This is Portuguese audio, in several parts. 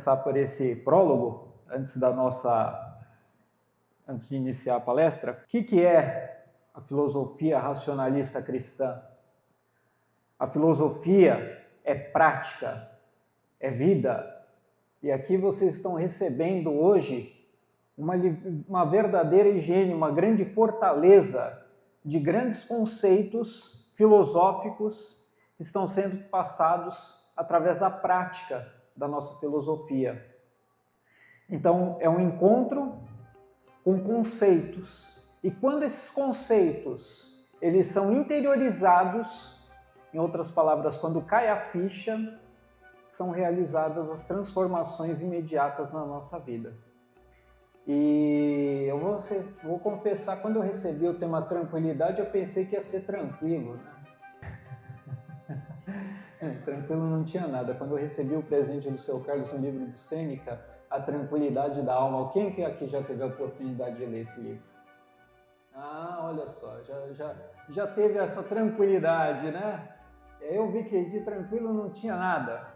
começar por esse prólogo, antes de iniciar a palestra. O que é a filosofia racionalista cristã? A filosofia é prática, é vida. E aqui vocês estão recebendo hoje uma verdadeira higiene, uma grande fortaleza de grandes conceitos filosóficos que estão sendo passados através da prática da nossa filosofia. Então, é um encontro com conceitos. E quando esses conceitos eles são interiorizados, em outras palavras, quando cai a ficha, são realizadas as transformações imediatas na nossa vida. E eu vou confessar, quando eu recebi o tema tranquilidade, eu pensei que ia ser tranquilo, né? Tranquilo não tinha nada. Quando eu recebi o presente do seu Carlos, no livro de Sêneca, A Tranquilidade da Alma, quem que aqui já teve a oportunidade de ler esse livro? Ah, olha só, já teve essa tranquilidade, né? Eu vi que de tranquilo não tinha nada.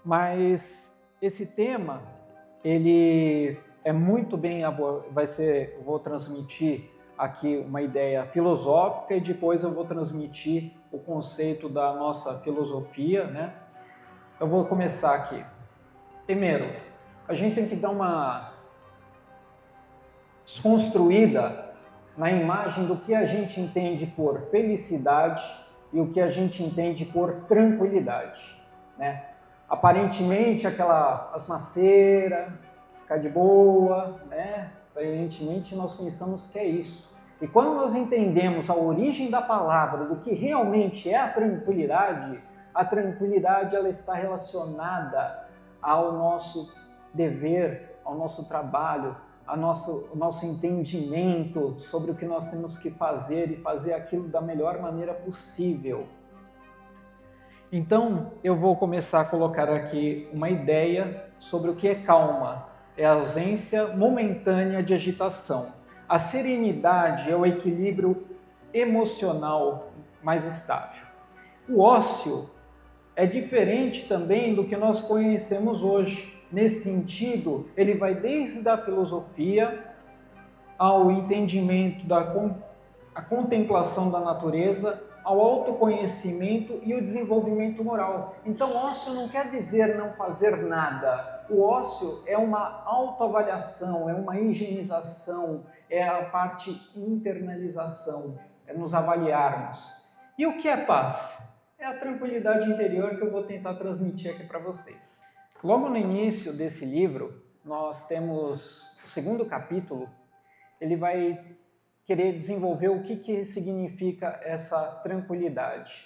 Mas esse tema, ele é muito bem abordado. Vou transmitir aqui uma ideia filosófica e depois eu vou transmitir o conceito da nossa filosofia, né? Eu vou começar aqui. Primeiro, a gente tem que dar uma desconstruída na imagem do que a gente entende por felicidade e o que a gente entende por tranquilidade, né? Aparentemente, aquela asmaceira, ficar de boa, né? Aparentemente, nós pensamos que é isso. E quando nós entendemos a origem da palavra, do que realmente é a tranquilidade ela está relacionada ao nosso dever, ao nosso trabalho, ao nosso entendimento sobre o que nós temos que fazer e fazer aquilo da melhor maneira possível. Então, eu vou começar a colocar aqui uma ideia sobre o que é calma. É a ausência momentânea de agitação. A serenidade é o equilíbrio emocional mais estável. O ócio é diferente também do que nós conhecemos hoje. Nesse sentido, ele vai desde a filosofia ao entendimento a contemplação da natureza, ao autoconhecimento e o desenvolvimento moral. Então, ócio não quer dizer não fazer nada. O ócio é uma autoavaliação, é uma higienização, é a parte internalização, é nos avaliarmos. E o que é paz? É a tranquilidade interior que eu vou tentar transmitir aqui para vocês. Logo no início desse livro, nós temos o segundo capítulo. Ele vai querer desenvolver o que significa essa tranquilidade.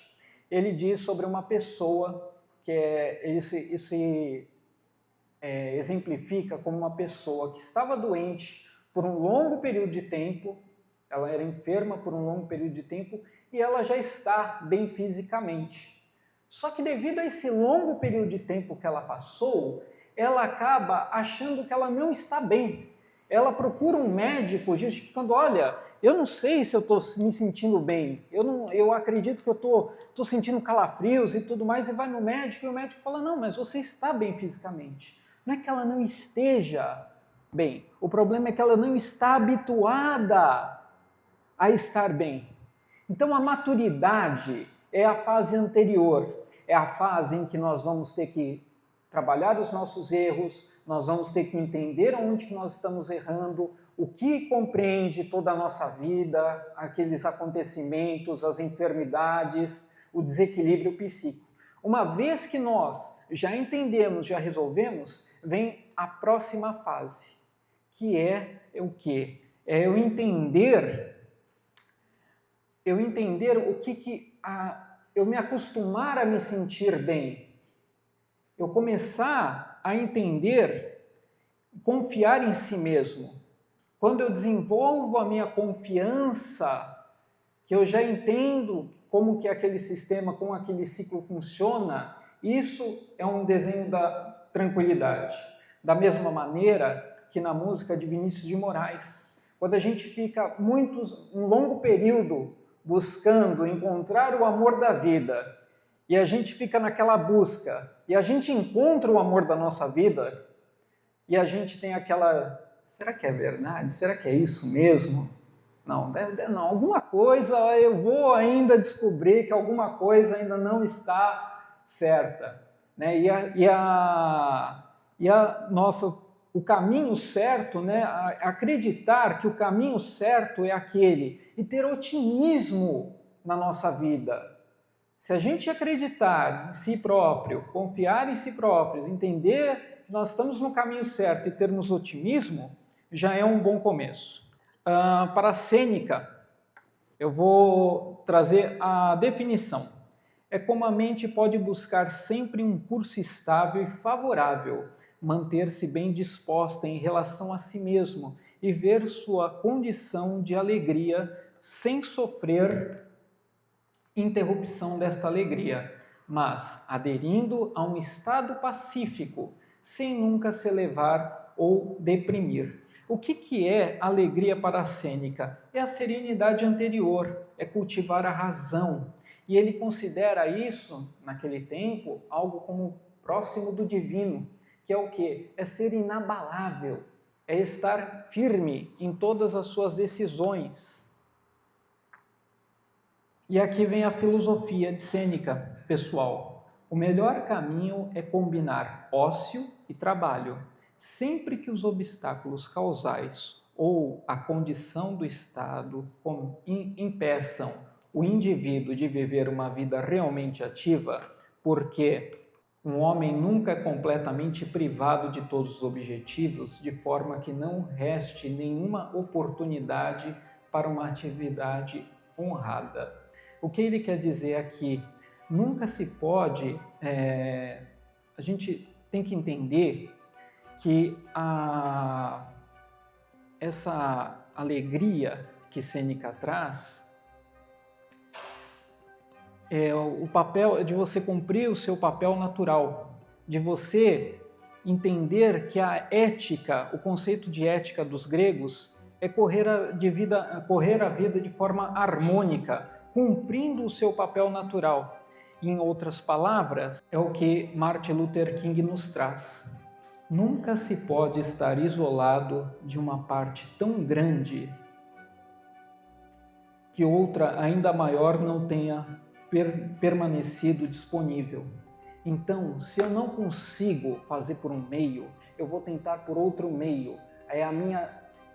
Ele diz sobre uma pessoa que exemplifica como uma pessoa que estava doente por um longo período de tempo, ela era enferma por um longo período de tempo e ela já está bem fisicamente. Só que devido a esse longo período de tempo que ela passou, ela acaba achando que ela não está bem. Ela procura um médico justificando, olha, eu não sei se eu estou me sentindo bem, eu acredito que eu estou sentindo calafrios e tudo mais, e vai no médico e o médico fala, não, mas você está bem fisicamente. Não é que ela não esteja bem, o problema é que ela não está habituada a estar bem. Então a maturidade é a fase anterior, é a fase em que nós vamos ter que trabalhar os nossos erros, nós vamos ter que entender onde que nós estamos errando, o que compreende toda a nossa vida, aqueles acontecimentos, as enfermidades, o desequilíbrio psíquico. Uma vez que nós já entendemos, já resolvemos, vem a próxima fase, que é o quê? É eu entender eu me acostumar a me sentir bem. Eu começar a entender, confiar em si mesmo. Quando eu desenvolvo a minha confiança, que eu já entendo como que aquele sistema, como aquele ciclo funciona, isso é um desenho da tranquilidade. Da mesma maneira que na música de Vinícius de Moraes, quando a gente fica um longo período buscando encontrar o amor da vida, e a gente fica naquela busca, e a gente encontra o amor da nossa vida e a gente tem aquela, será que é verdade? Será que é isso mesmo? Não, não, alguma coisa eu vou ainda descobrir que alguma coisa ainda não está certa, né? O caminho certo, né? Acreditar que o caminho certo é aquele e ter otimismo na nossa vida. Se a gente acreditar em si próprio, confiar em si próprios, entender que nós estamos no caminho certo e termos otimismo, já é um bom começo. Para Sêneca, eu vou trazer a definição. É como a mente pode buscar sempre um curso estável e favorável, manter-se bem disposta em relação a si mesmo e ver sua condição de alegria sem sofrer interrupção desta alegria, mas aderindo a um estado pacífico, sem nunca se elevar ou deprimir. O que é alegria para Sêneca? É a serenidade anterior, é cultivar a razão. E ele considera isso, naquele tempo, algo como próximo do divino, que é o quê? É ser inabalável, é estar firme em todas as suas decisões. E aqui vem a filosofia de Sêneca, pessoal. O melhor caminho é combinar ócio e trabalho. Sempre que os obstáculos causais ou a condição do estado impeçam o indivíduo de viver uma vida realmente ativa, porque um homem nunca é completamente privado de todos os objetivos, de forma que não reste nenhuma oportunidade para uma atividade honrada. O que ele quer dizer aqui? Nunca se pode, a gente tem que entender que essa alegria que Sêneca traz é o papel de você cumprir o seu papel natural, de você entender que a ética, o conceito de ética dos gregos é correr a vida de forma harmônica, cumprindo o seu papel natural. Em outras palavras, é o que Martin Luther King nos traz. Nunca se pode estar isolado de uma parte tão grande que outra ainda maior não tenha permanecido disponível. Então, se eu não consigo fazer por um meio, eu vou tentar por outro meio. É a minha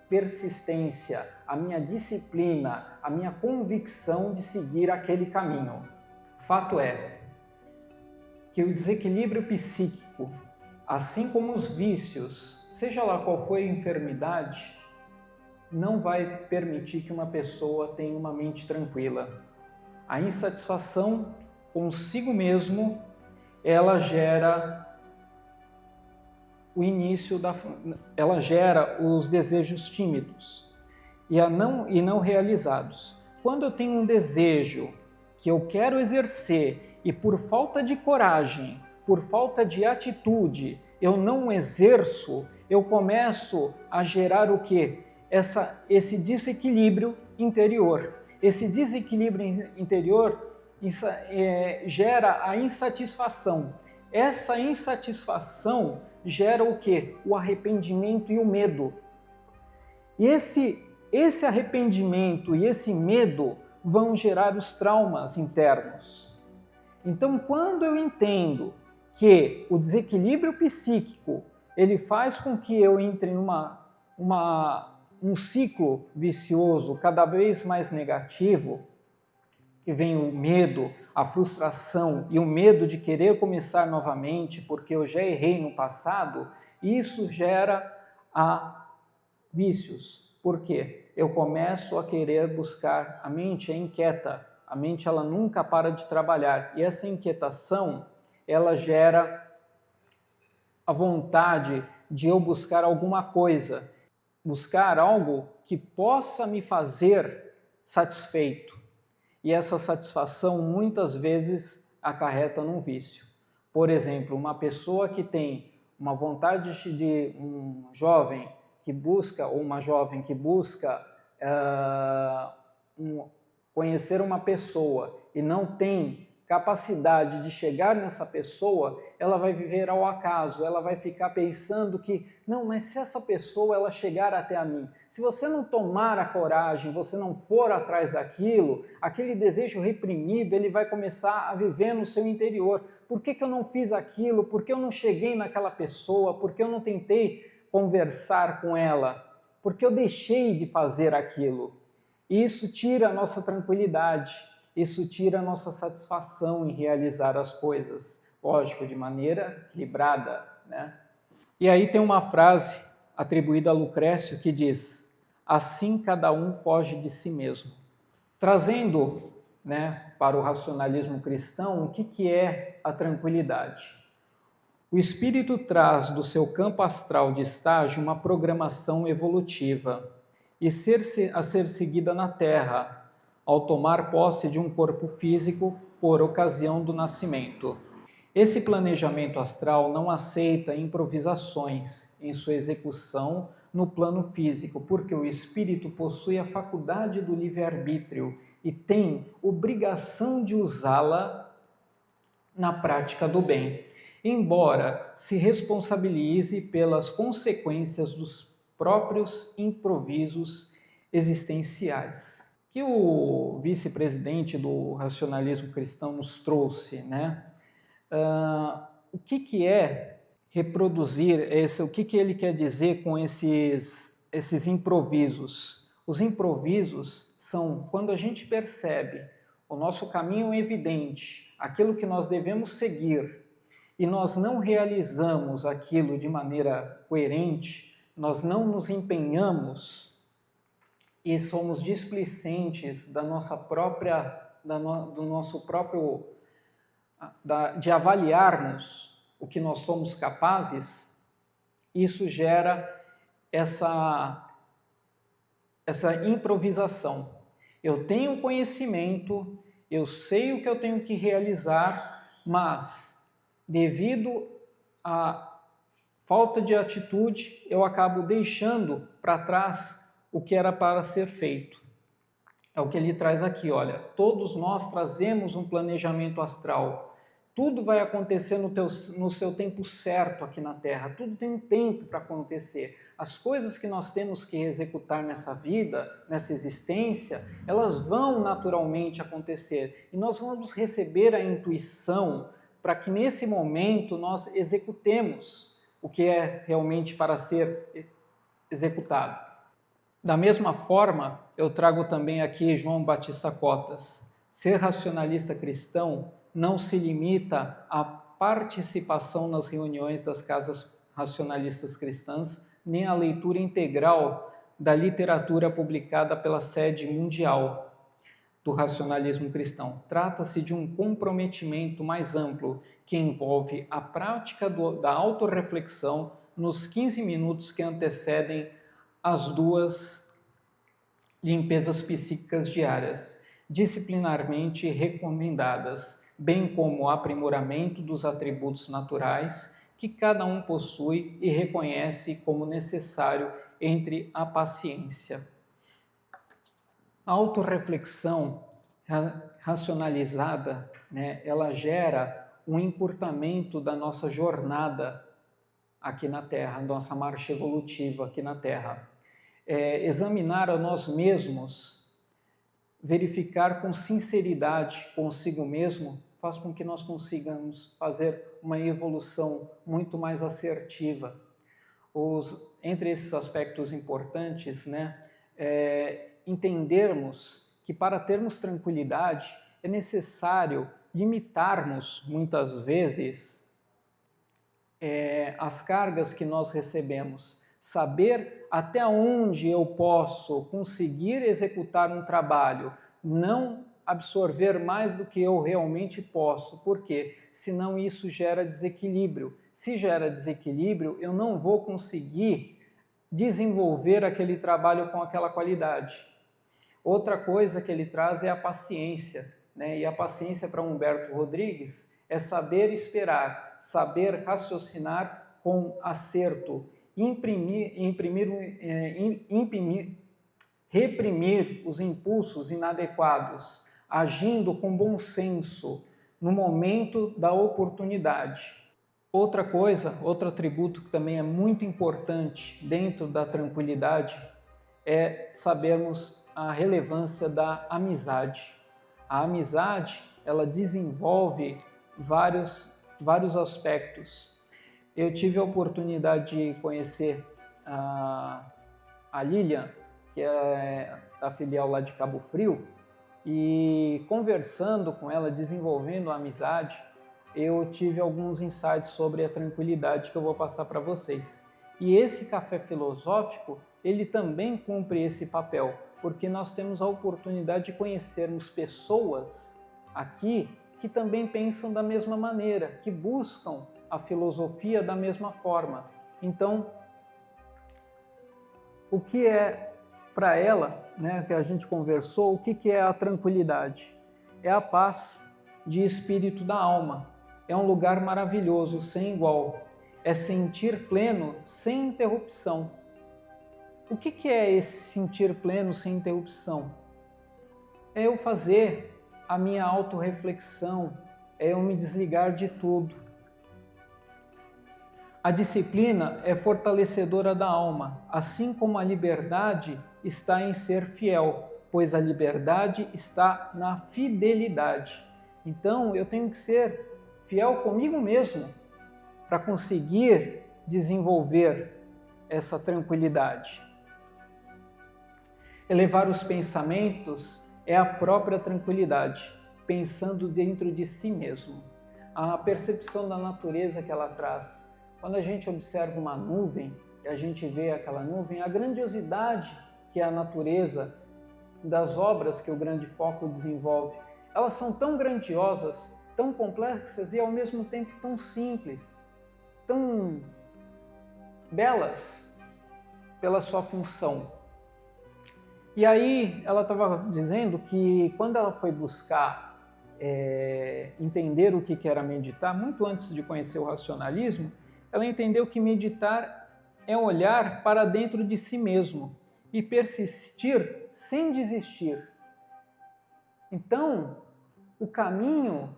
persistência, a minha disciplina, a minha convicção de seguir aquele caminho. Fato é que o desequilíbrio psíquico, assim como os vícios, seja lá qual for a enfermidade, não vai permitir que uma pessoa tenha uma mente tranquila. A insatisfação consigo mesmo, ela gera ela gera os desejos tímidos e não realizados. Quando eu tenho um desejo que eu quero exercer e por falta de coragem, por falta de atitude, eu não exerço, eu começo a gerar o quê? Esse desequilíbrio interior. Esse desequilíbrio interior gera a insatisfação. Essa insatisfação gera o quê? O arrependimento e o medo. E esse arrependimento e esse medo vão gerar os traumas internos. Então, quando eu entendo que o desequilíbrio psíquico ele faz com que eu entre em um ciclo vicioso cada vez mais negativo, que vem o medo, a frustração e o medo de querer começar novamente porque eu já errei no passado, isso gera vícios. Por quê? Eu começo a querer buscar, a mente é inquieta, a mente ela nunca para de trabalhar e essa inquietação ela gera a vontade de eu buscar alguma coisa, buscar algo que possa me fazer satisfeito. E essa satisfação muitas vezes acarreta num vício. Por exemplo, uma pessoa que tem uma vontade de um jovem que busca, ou uma jovem que busca conhecer uma pessoa e não tem capacidade de chegar nessa pessoa, ela vai viver ao acaso, ela vai ficar pensando que, não, mas se essa pessoa ela chegar até a mim, se você não tomar a coragem, você não for atrás daquilo, aquele desejo reprimido, ele vai começar a viver no seu interior. Por que eu não fiz aquilo? Por que eu não cheguei naquela pessoa? Por que eu não tentei conversar com ela? Por que eu deixei de fazer aquilo? E isso tira a nossa tranquilidade. Isso tira a nossa satisfação em realizar as coisas, lógico, de maneira equilibrada, né? E aí tem uma frase atribuída a Lucrécio que diz: assim cada um foge de si mesmo. Trazendo, né, para o racionalismo cristão, o que é a tranquilidade? O espírito traz do seu campo astral de estágio uma programação evolutiva a ser seguida na Terra, ao tomar posse de um corpo físico por ocasião do nascimento. Esse planejamento astral não aceita improvisações em sua execução no plano físico, porque o espírito possui a faculdade do livre-arbítrio e tem obrigação de usá-la na prática do bem, embora se responsabilize pelas consequências dos próprios improvisos existenciais. Que o vice-presidente do racionalismo cristão nos trouxe, né? O que é reproduzir, o que ele quer dizer com esses improvisos? Os improvisos são quando a gente percebe o nosso caminho evidente, aquilo que nós devemos seguir, e nós não realizamos aquilo de maneira coerente, nós não nos empenhamos e somos displicentes da nossa própria, do nosso próprio, de avaliarmos o que nós somos capazes, isso gera essa improvisação. Eu tenho conhecimento, eu sei o que eu tenho que realizar, mas devido à falta de atitude, eu acabo deixando para trás o que era para ser feito. É o que ele traz aqui, olha, todos nós trazemos um planejamento astral. Tudo vai acontecer no seu tempo certo aqui na Terra, tudo tem um tempo para acontecer. As coisas que nós temos que executar nessa vida, nessa existência, elas vão naturalmente acontecer. E nós vamos receber a intuição para que nesse momento nós executemos o que é realmente para ser executado. Da mesma forma, eu trago também aqui João Batista Cotas. Ser racionalista cristão não se limita à participação nas reuniões das casas racionalistas cristãs, nem à leitura integral da literatura publicada pela sede mundial do racionalismo cristão. Trata-se de um comprometimento mais amplo, que envolve a prática da autorreflexão nos 15 minutos que antecedem as 2 limpezas psíquicas diárias, disciplinarmente recomendadas, bem como o aprimoramento dos atributos naturais que cada um possui e reconhece como necessário entre a paciência. A autorreflexão racionalizada, né, ela gera um encurtamento da nossa jornada aqui na Terra, nossa marcha evolutiva aqui na Terra. Examinar a nós mesmos, verificar com sinceridade consigo mesmo, faz com que nós consigamos fazer uma evolução muito mais assertiva. Entre esses aspectos importantes, né, entendermos que para termos tranquilidade é necessário limitarmos, muitas vezes, as cargas que nós recebemos, saber até onde eu posso conseguir executar um trabalho, não absorver mais do que eu realmente posso, porque senão isso gera desequilíbrio. Se gera desequilíbrio, eu não vou conseguir desenvolver aquele trabalho com aquela qualidade. Outra coisa que ele traz é a paciência, né? E a paciência para Humberto Rodrigues é saber esperar, saber raciocinar com acerto, reprimir os impulsos inadequados, agindo com bom senso, no momento da oportunidade. Outra coisa, outro atributo que também é muito importante dentro da tranquilidade é sabermos a relevância da amizade. A amizade, ela desenvolve vários aspectos. Eu tive a oportunidade de conhecer a Lilian, que é da filial lá de Cabo Frio, e conversando com ela, desenvolvendo a amizade, eu tive alguns insights sobre a tranquilidade que eu vou passar para vocês. E esse café filosófico, ele também cumpre esse papel, porque nós temos a oportunidade de conhecermos pessoas aqui que também pensam da mesma maneira, que buscam a filosofia da mesma forma. Então, o que é para ela, né, que a gente conversou, o que é a tranquilidade? É a paz de espírito da alma. É um lugar maravilhoso, sem igual. É sentir pleno, sem interrupção. O que é esse sentir pleno, sem interrupção? É eu fazer a minha autorreflexão, é eu me desligar de tudo. A disciplina é fortalecedora da alma, assim como a liberdade está em ser fiel, pois a liberdade está na fidelidade. Então, eu tenho que ser fiel comigo mesmo para conseguir desenvolver essa tranquilidade. Elevar os pensamentos é a própria tranquilidade, pensando dentro de si mesmo. A percepção da natureza que ela traz. Quando a gente observa uma nuvem e a gente vê aquela nuvem, a grandiosidade que é a natureza das obras que o Grande Foco desenvolve, elas são tão grandiosas, tão complexas e ao mesmo tempo tão simples, tão belas pela sua função. E aí ela estava dizendo que quando ela foi buscar entender o que era meditar, muito antes de conhecer o racionalismo, ela entendeu que meditar é olhar para dentro de si mesmo e persistir sem desistir. Então, o caminho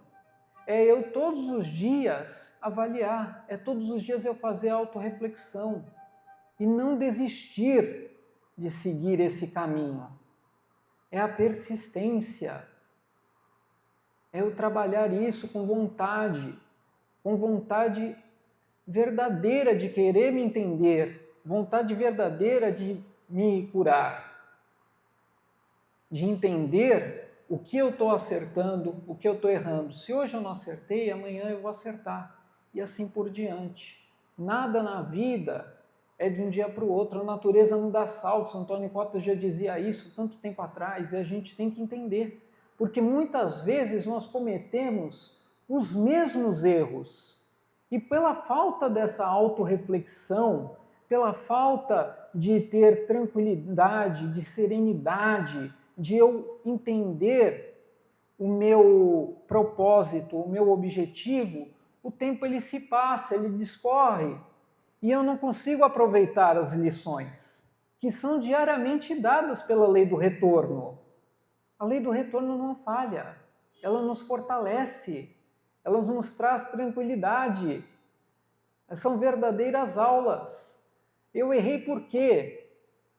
é eu todos os dias avaliar, é todos os dias eu fazer autorreflexão e não desistir de seguir esse caminho. É a persistência, é eu trabalhar isso com vontade verdadeira de querer me entender, vontade verdadeira de me curar, de entender o que eu estou acertando, o que eu estou errando. Se hoje eu não acertei, amanhã eu vou acertar. E assim por diante. Nada na vida é de um dia para o outro. A natureza não dá saltos. Antônio Cota já dizia isso tanto tempo atrás. E a gente tem que entender. Porque muitas vezes nós cometemos os mesmos erros. E pela falta dessa autorreflexão, pela falta de ter tranquilidade, de serenidade, de eu entender o meu propósito, o meu objetivo, o tempo ele se passa, ele discorre e eu não consigo aproveitar as lições que são diariamente dadas pela lei do retorno. A lei do retorno não falha, ela nos fortalece, ela nos traz tranquilidade. São verdadeiras aulas. Eu errei por quê?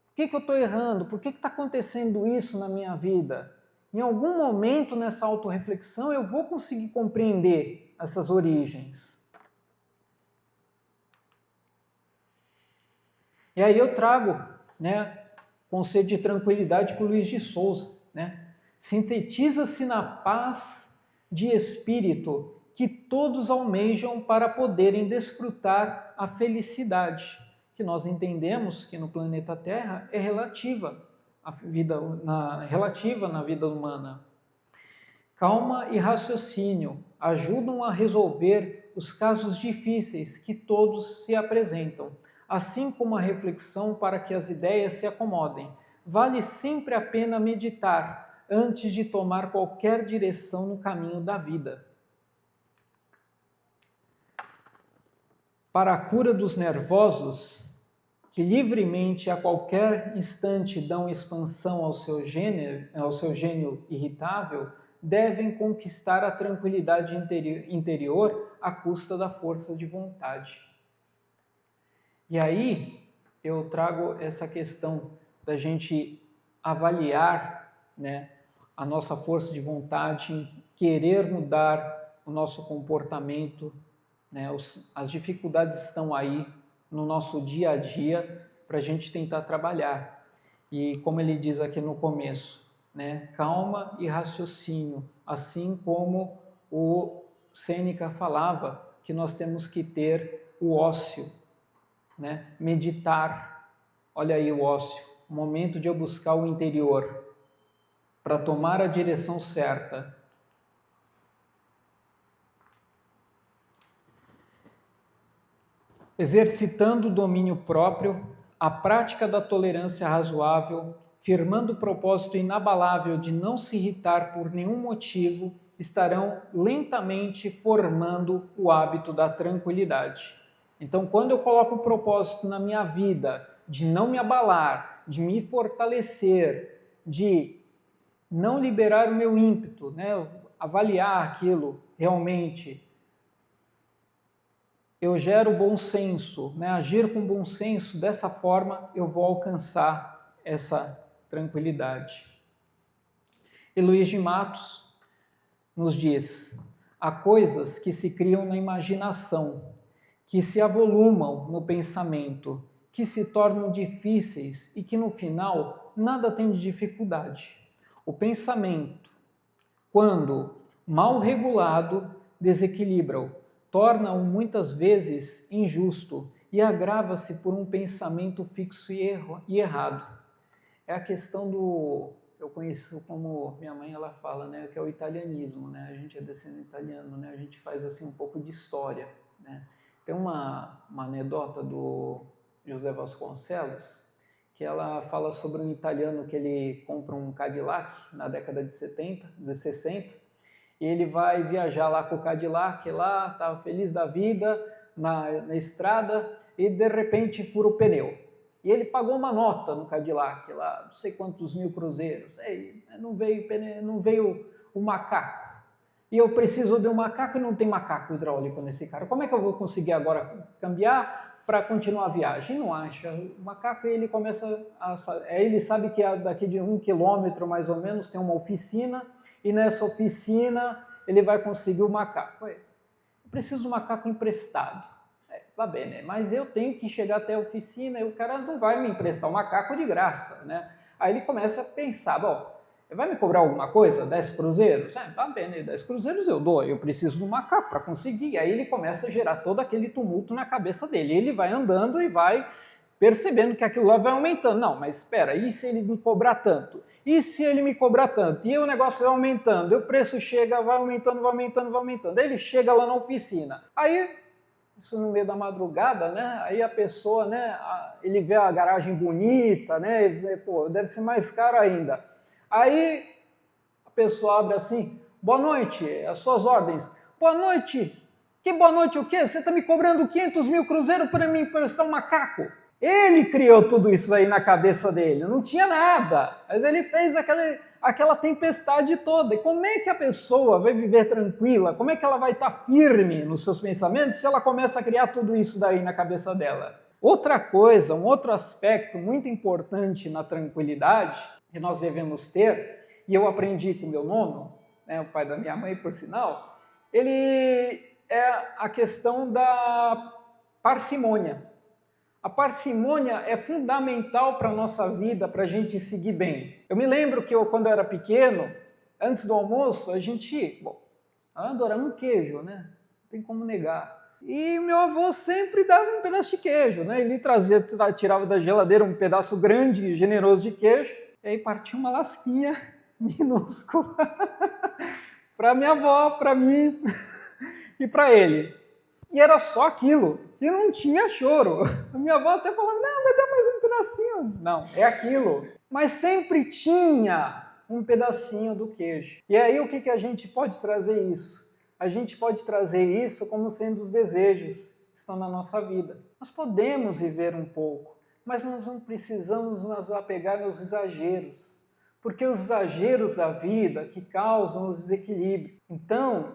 Por que eu estou errando? Por que está acontecendo isso na minha vida? Em algum momento nessa autorreflexão eu vou conseguir compreender essas origens. E aí eu trago, conceito de tranquilidade por Luiz de Souza, Sintetiza-se na paz de espírito que todos almejam para poderem desfrutar a felicidade, que nós entendemos que no planeta Terra é relativa na vida humana. Calma e raciocínio ajudam a resolver os casos difíceis que todos se apresentam, assim como a reflexão para que as ideias se acomodem. Vale sempre a pena meditar antes de tomar qualquer direção no caminho da vida. Para a cura dos nervosos, que livremente a qualquer instante dão expansão ao seu gênio irritável, devem conquistar a tranquilidade interior à custa da força de vontade. E aí eu trago essa questão da gente avaliar, né, a nossa força de vontade, em querer mudar o nosso comportamento, né, as dificuldades estão aí no nosso dia a dia para a gente tentar trabalhar. E como ele diz aqui no começo, né, calma e raciocínio, assim como o Sêneca falava que nós temos que ter o ócio, né, meditar. Olha aí o ócio, o momento de eu buscar o interior para tomar a direção certa. Exercitando o domínio próprio, a prática da tolerância razoável, firmando o propósito inabalável de não se irritar por nenhum motivo, estarão lentamente formando o hábito da tranquilidade. Então, quando eu coloco o propósito na minha vida de não me abalar, de me fortalecer, de não liberar o meu ímpeto, né? Avaliar aquilo realmente, eu gero bom senso, né? Agir com bom senso, dessa forma eu vou alcançar essa tranquilidade. E Luiz de Matos nos diz: há coisas que se criam na imaginação, que se avolumam no pensamento, que se tornam difíceis e que no final nada tem de dificuldade. O pensamento, quando mal regulado, desequilibra-o, torna-o muitas vezes injusto e agrava-se por um pensamento fixo e errado. É a questão do, eu conheço como minha mãe ela fala, né, que é o italianismo, né? A gente é descendente italiano, né? A gente faz assim um pouco de história, né? Tem uma anedota do José Vasconcelos que ela fala sobre um italiano que ele compra um Cadillac na década de 60, e ele vai viajar lá com o Cadillac, lá, tá feliz da vida, na estrada, e de repente fura o pneu. E ele pagou uma nota no Cadillac, lá, não sei quantos mil cruzeiros. Ei, não veio o macaco. E eu preciso de um macaco e não tem macaco hidráulico nesse carro. Como é que eu vou conseguir agora cambiar para continuar a viagem? Não acha. O macaco, ele começa ele sabe que daqui de 1 quilômetro mais ou menos tem uma oficina, e nessa oficina ele vai conseguir o macaco. Eu preciso de um macaco emprestado. Vá bem, né? Mas eu tenho que chegar até a oficina e o cara não vai me emprestar o macaco de graça, né? Aí ele começa a pensar, bom, vai me cobrar alguma coisa? 10 cruzeiros? Vá bem, né? 10 cruzeiros eu dou, eu preciso de um macaco para conseguir. Aí ele começa a gerar todo aquele tumulto na cabeça dele. Ele vai andando e vai percebendo que aquilo lá vai aumentando. Não, mas espera, e se ele me cobrar tanto? E se ele me cobrar tanto? E o negócio vai aumentando, e o preço chega, vai aumentando, vai aumentando, vai aumentando. Aí ele chega lá na oficina. Aí, isso no meio da madrugada, né? Aí a pessoa, né? Ele vê a garagem bonita, né? E vê, pô, deve ser mais caro ainda. Aí a pessoa abre assim: boa noite, as suas ordens. Boa noite. Que boa noite o quê? Você está me cobrando 500 mil cruzeiros para me emprestar um macaco? Ele criou tudo isso aí na cabeça dele, não tinha nada, mas ele fez aquela tempestade toda. E como é que a pessoa vai viver tranquila? Como é que ela vai estar firme nos seus pensamentos se ela começa a criar tudo isso daí na cabeça dela? Outra coisa, um outro aspecto muito importante na tranquilidade que nós devemos ter, e eu aprendi com meu nono, né, o pai da minha mãe, por sinal, ele é a questão da parcimônia. A parcimônia é fundamental para a nossa vida, para a gente seguir bem. Eu me lembro que quando eu era pequeno, antes do almoço, a gente adorava um queijo, né? Não tem como negar. E meu avô sempre dava um pedaço de queijo, né? Ele tirava da geladeira um pedaço grande e generoso de queijo, e aí partia uma lasquinha minúscula para minha avó, para mim e para ele. E era só aquilo. E não tinha choro. A minha avó até falava, não, vai dar mais um pedacinho. Não, é aquilo. Mas sempre tinha um pedacinho do queijo. E aí o que a gente pode trazer isso? A gente pode trazer isso como sendo os desejos que estão na nossa vida. Nós podemos viver um pouco, mas nós não precisamos nos apegar nos exageros. porque os exageros da vida que causam os desequilíbrios. Então,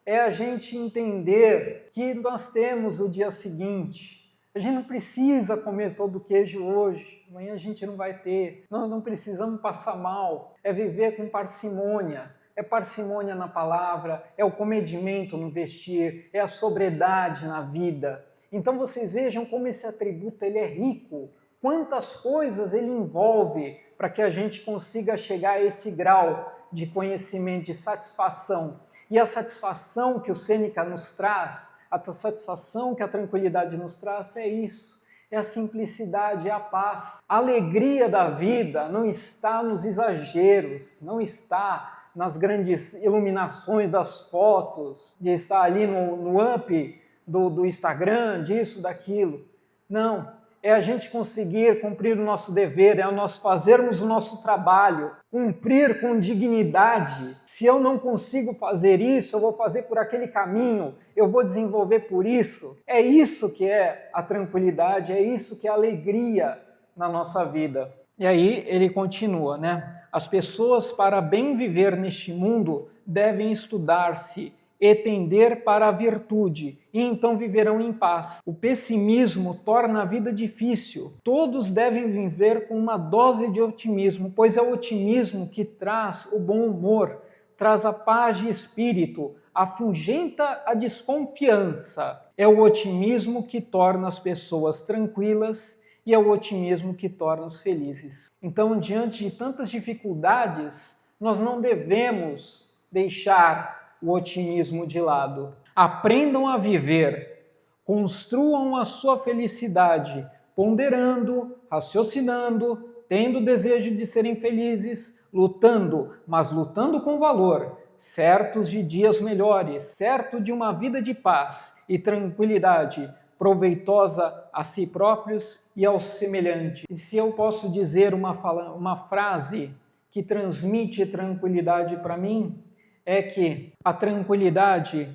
é a gente entender que nós temos o dia seguinte. A gente não precisa comer todo o queijo hoje, amanhã a gente não vai ter. Nós não precisamos passar mal, é viver com parcimônia. É parcimônia na palavra, é o comedimento no vestir, é a sobriedade na vida. Então vocês vejam como esse atributo ele é rico, quantas coisas ele envolve para que a gente consiga chegar a esse grau de conhecimento, de satisfação. E a satisfação que o Sêneca nos traz, a satisfação que a tranquilidade nos traz é isso, é a simplicidade, é a paz. A alegria da vida não está nos exageros, não está nas grandes iluminações das fotos, de estar ali no up do Instagram, disso, daquilo. Não, é a gente conseguir cumprir o nosso dever, é nós fazermos o nosso trabalho, cumprir com dignidade. Se eu não consigo fazer isso, eu vou fazer por aquele caminho, eu vou desenvolver por isso. É isso que é a tranquilidade, é isso que é a alegria na nossa vida. E aí ele continua, né? As pessoas, para bem viver neste mundo, devem estudar-se e tender para a virtude, e então viverão em paz. O pessimismo torna a vida difícil. Todos devem viver com uma dose de otimismo, pois é o otimismo que traz o bom humor, traz a paz de espírito, afugenta a desconfiança. É o otimismo que torna as pessoas tranquilas e é o otimismo que torna-os felizes. Então, diante de tantas dificuldades, nós não devemos deixar o otimismo de lado. Aprendam a viver, construam a sua felicidade, ponderando, raciocinando, tendo o desejo de serem felizes, lutando, mas lutando com valor, certos de dias melhores, certo de uma vida de paz e tranquilidade, proveitosa a si próprios e aos semelhantes. E se eu posso dizer uma frase que transmite tranquilidade para mim, é que a tranquilidade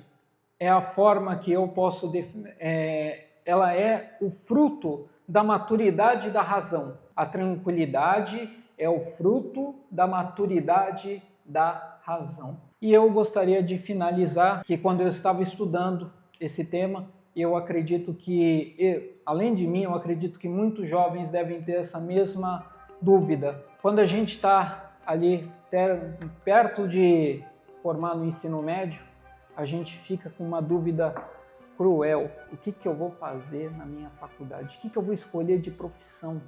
é a forma que eu posso ela é o fruto da maturidade da razão. A tranquilidade é o fruto da maturidade da razão. E eu gostaria de finalizar que quando eu estava estudando esse tema, eu acredito que, além de mim, eu acredito que muitos jovens devem ter essa mesma dúvida. Quando a gente está ali perto de formar no ensino médio, a gente fica com uma dúvida cruel. O que eu vou fazer na minha faculdade? O que eu vou escolher de profissão?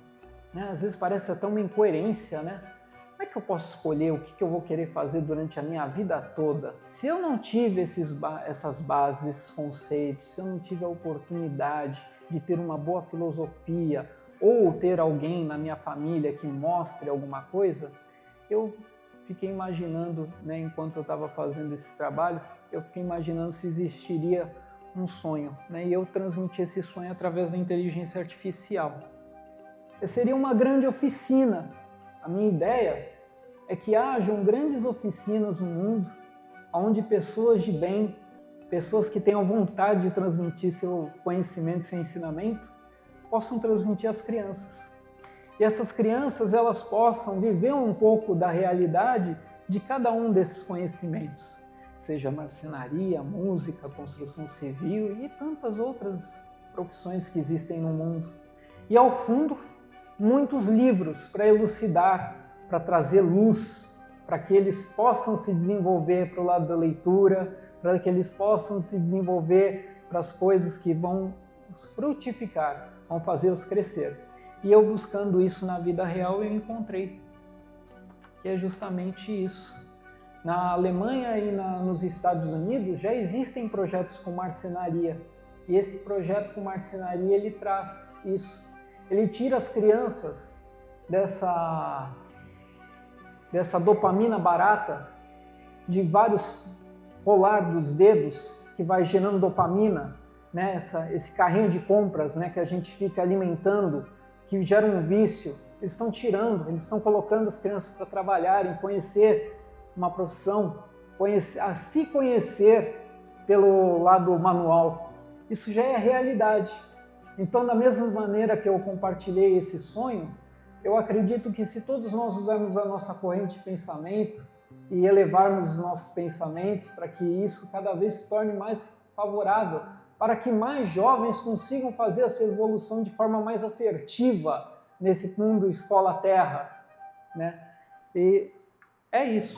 Né? Às vezes parece até uma incoerência, né? Como é que eu posso escolher o que eu vou querer fazer durante a minha vida toda? Se eu não tive essas bases, esses conceitos, se eu não tive a oportunidade de ter uma boa filosofia ou ter alguém na minha família que mostre alguma coisa, eu fiquei imaginando, né, enquanto eu estava fazendo esse trabalho, eu fiquei imaginando se existiria um sonho, né, e eu transmiti esse sonho através da inteligência artificial. Seria uma grande oficina. A minha ideia é que hajam grandes oficinas no mundo, onde pessoas de bem, pessoas que tenham vontade de transmitir seu conhecimento, seu ensinamento, possam transmitir às crianças. E essas crianças, elas possam viver um pouco da realidade de cada um desses conhecimentos, seja marcenaria, música, construção civil e tantas outras profissões que existem no mundo. E ao fundo, muitos livros para elucidar, para trazer luz, para que eles possam se desenvolver para o lado da leitura, para que eles possam se desenvolver para as coisas que vão frutificar, vão fazê-los crescer. E eu buscando isso na vida real, eu encontrei que é justamente isso. Na Alemanha e nos Estados Unidos já existem projetos com marcenaria, e esse projeto com marcenaria ele traz isso. Ele tira as crianças dessa dopamina barata, de vários rolar dos dedos, que vai gerando dopamina, né? Esse carrinho de compras, né? Que a gente fica alimentando, que gera um vício. Eles estão tirando, eles estão colocando as crianças para trabalharem, conhecer uma profissão, se conhecer pelo lado manual. Isso já é realidade. Então, da mesma maneira que eu compartilhei esse sonho, Eu acredito que se todos nós usarmos a nossa corrente de pensamento e elevarmos os nossos pensamentos para que isso cada vez se torne mais favorável, para que mais jovens consigam fazer essa evolução de forma mais assertiva nesse mundo escola-terra, né? E é isso.